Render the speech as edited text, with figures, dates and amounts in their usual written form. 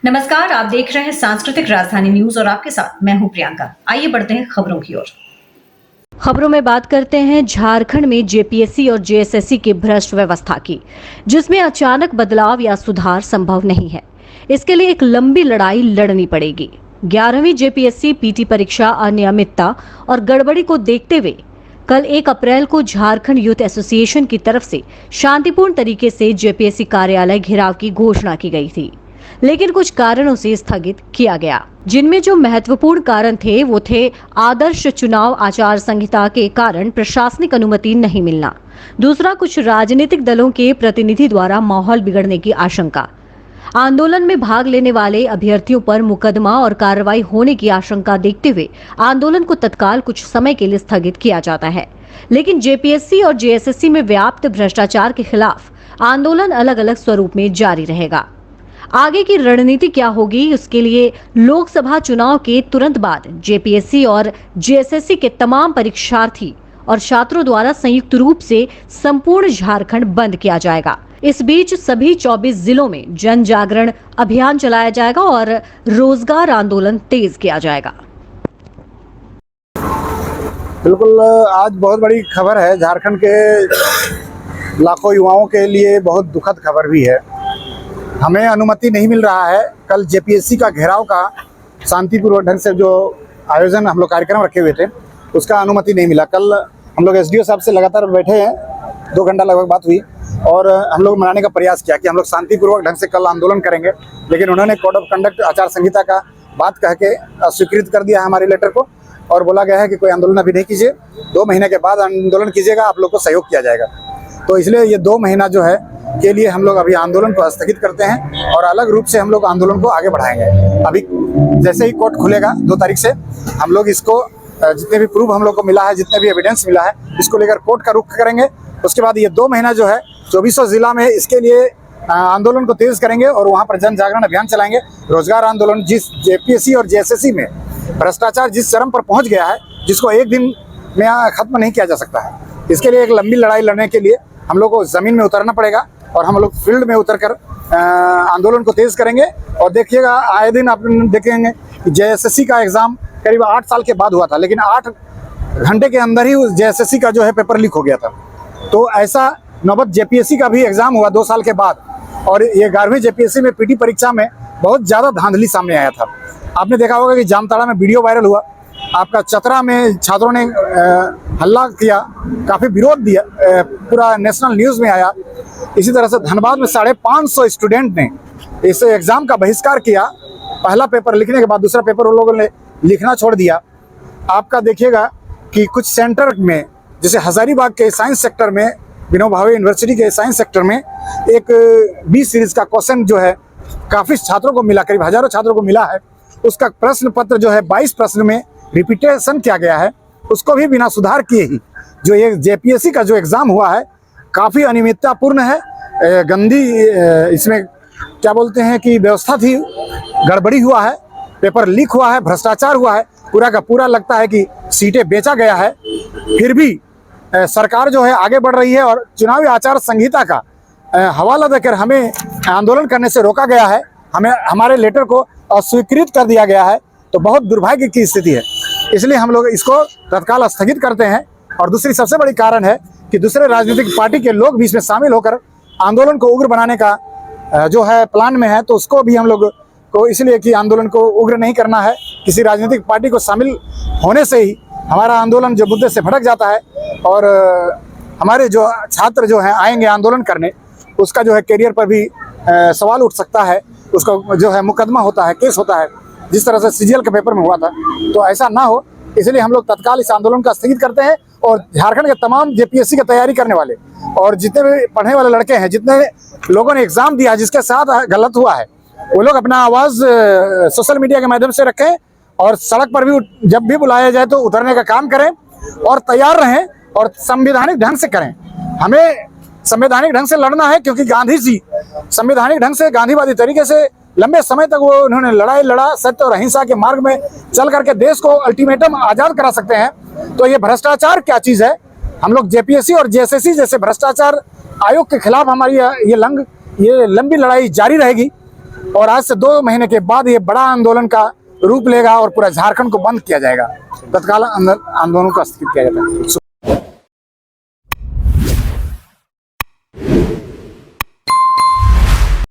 नमस्कार, आप देख रहे हैं सांस्कृतिक राजधानी न्यूज और आपके साथ मैं हूं प्रियंका। आइए बढ़ते हैं खबरों की ओर। खबरों में बात करते हैं झारखंड में जेपीएससी और जेएसएससी की भ्रष्ट व्यवस्था की, जिसमें अचानक बदलाव या सुधार संभव नहीं है। इसके लिए एक लंबी लड़ाई लड़नी पड़ेगी। 11वीं जेपीएससी पीटी परीक्षा अनियमितता और गड़बड़ी को देखते हुए कल 1 अप्रैल को झारखंड यूथ एसोसिएशन की तरफ से शांतिपूर्ण तरीके से जेपीएससी कार्यालय घेराव की घोषणा की गई थी, लेकिन कुछ कारणों से स्थगित किया गया, जिनमें जो महत्वपूर्ण कारण थे वो थे आदर्श चुनाव आचार संहिता के कारण प्रशासनिक अनुमति नहीं मिलना, दूसरा कुछ राजनीतिक दलों के प्रतिनिधि द्वारा माहौल बिगड़ने की आशंका, आंदोलन में भाग लेने वाले अभ्यर्थियों पर मुकदमा और कार्रवाई होने की आशंका देखते हुए आंदोलन को तत्काल कुछ समय के लिए स्थगित किया जाता है। लेकिन जेपीएससी और जेएसएससी में व्याप्त भ्रष्टाचार के खिलाफ आंदोलन अलग अलग स्वरूप में जारी रहेगा। आगे की रणनीति क्या होगी, उसके लिए लोकसभा चुनाव के तुरंत बाद जेपीएससी और जेएसएससी के तमाम परीक्षार्थी और छात्रों द्वारा संयुक्त रूप से संपूर्ण झारखंड बंद किया जाएगा। इस बीच सभी 24 जिलों में जन जागरण अभियान चलाया जाएगा और रोजगार आंदोलन तेज किया जाएगा। बिल्कुल, आज बहुत बड़ी खबर है। झारखंड के लाखों युवाओं के लिए बहुत दुखद खबर भी है। हमें अनुमति नहीं मिल रहा है। कल जेपीएससी का घेराव का शांतिपूर्वक ढंग से जो आयोजन हम लोग कार्यक्रम रखे हुए थे, उसका अनुमति नहीं मिला। कल हम लोग एसडीओ साहब से लगातार बैठे हैं, 2 घंटा लगभग बात हुई और हम लोग मनाने का प्रयास किया कि हम लोग शांतिपूर्वक ढंग से कल आंदोलन करेंगे, लेकिन उन्होंने कोड ऑफ कंडक्ट आचार संहिता का बात कह के अस्वीकृत कर दिया हमारे लेटर को और बोला गया है कि कोई आंदोलन अभी नहीं कीजिए, 2 महीने के बाद आंदोलन कीजिएगा, आप लोग को सहयोग किया जाएगा। तो इसलिए ये 2 महीना जो है के लिए हम लोग अभी आंदोलन को स्थगित करते हैं और अलग रूप से हम लोग आंदोलन को आगे बढ़ाएंगे। अभी जैसे ही कोर्ट खुलेगा 2 तारीख से हम लोग इसको जितने भी प्रूफ हम लोग को मिला है, जितने भी एविडेंस मिला है, इसको लेकर कोर्ट का रुख करेंगे। उसके बाद ये 2 महीना जो है 2400 जिला में इसके लिए आंदोलन को तेज करेंगे और वहाँ पर जन जागरण अभियान चलाएंगे। रोजगार आंदोलन, जिस जेपीएससी और जेएसएससी में भ्रष्टाचार जिस चरम पर पहुँच गया है, जिसको एक दिन में खत्म नहीं किया जा सकता है, इसके लिए एक लंबी लड़ाई लड़ने के लिए हम लोग को जमीन में उतरना पड़ेगा और हम लोग फील्ड में उतरकर आंदोलन को तेज करेंगे। और देखिएगा, आए दिन आप देखेंगे कि जेएसएससी का एग्जाम करीब 8 साल के बाद हुआ था, लेकिन 8 घंटे के अंदर ही जेएसएससी का जो है पेपर लीक हो गया था। तो ऐसा नौबत जेपीएससी का भी एग्जाम हुआ 2 साल के बाद और ये 11वीं जेपीएससी में पीटी परीक्षा में बहुत ज़्यादा धांधली सामने आया था। आपने देखा होगा कि जामताड़ा में वीडियो वायरल हुआ, आपका चतरा में छात्रों ने हल्ला किया, काफ़ी विरोध दिया, पूरा नेशनल न्यूज़ में आया। इसी तरह से धनबाद में 550 स्टूडेंट ने इस एग्ज़ाम का बहिष्कार किया। पहला पेपर लिखने के बाद दूसरा पेपर उन लोगों ने लिखना छोड़ दिया। आपका देखिएगा कि कुछ सेंटर में, जैसे हजारीबाग के साइंस सेक्टर में, विनोबा भावे यूनिवर्सिटी के साइंस सेक्टर में एक 20 सीरीज़ का क्वेश्चन जो है काफ़ी छात्रों को मिला, करीब हज़ारों छात्रों को मिला है। उसका प्रश्न पत्र जो है 22 प्रश्न में रिपीटेशन किया गया है, उसको भी बिना सुधार किए ही जो ये जेपीएससी का जो एग्ज़ाम हुआ है काफ़ी अनियमिततापूर्ण है, गंदी इसमें क्या बोलते हैं कि व्यवस्था थी, गड़बड़ी हुआ है, पेपर लीक हुआ है, भ्रष्टाचार हुआ है, पूरा का पूरा लगता है कि सीटें बेचा गया है। फिर भी सरकार जो है आगे बढ़ रही है और चुनावी आचार संहिता का हवाला देकर हमें आंदोलन करने से रोका गया है, हमें हमारे लेटर को अस्वीकृत कर दिया गया है। तो बहुत दुर्भाग्य की स्थिति है, इसलिए हम लोग इसको तत्काल स्थगित करते हैं। और दूसरी सबसे बड़ी कारण है कि दूसरे राजनीतिक पार्टी के लोग भी इसमें शामिल होकर आंदोलन को उग्र बनाने का जो है प्लान में है, तो उसको भी हम लोग को इसलिए कि आंदोलन को उग्र नहीं करना है। किसी राजनीतिक पार्टी को शामिल होने से ही हमारा आंदोलन जो मुद्दे से भटक जाता है और हमारे जो छात्र जो हैं आएंगे आंदोलन करने, उसका जो है करियर पर भी सवाल उठ सकता है, उसका जो है मुकदमा होता है, केस होता है, जिस तरह से सीजीएल के पेपर में हुआ था। तो ऐसा ना हो, इसलिए हम लोग तत्काल इस आंदोलन का स्थगित करते हैं और झारखंड के तमाम जेपीएससी की तैयारी करने वाले और जितने भी पढ़ने वाले लड़के हैं, जितने लोगों ने एग्जाम दिया जिसके साथ गलत हुआ है, वो लोग अपना आवाज़ सोशल मीडिया के माध्यम से रखें और सड़क पर भी जब भी बुलाया जाए तो उतरने का काम करें और तैयार रहें और संवैधानिक ढंग से करें। हमें संवैधानिक ढंग से लड़ना है, क्योंकि गांधी जी संवैधानिक ढंग से, गांधीवादी तरीके से लंबे समय तक वो उन्होंने लड़ाई लड़ा, सत्य और अहिंसा के मार्ग में चल करके देश को अल्टीमेटम आज़ाद करा सकते हैं। तो ये भ्रष्टाचार क्या चीज़ है? हम लोग जेपीएससी और जेएसएससी जैसे भ्रष्टाचार आयोग के खिलाफ हमारी ये लंबी लड़ाई जारी रहेगी। और आज से 2 महीने के बाद ये बड़ा आंदोलन का रूप लेगा और पूरा झारखंड को बंद किया जाएगा। तत्काल आंदोलन को स्थगित किया जाता है।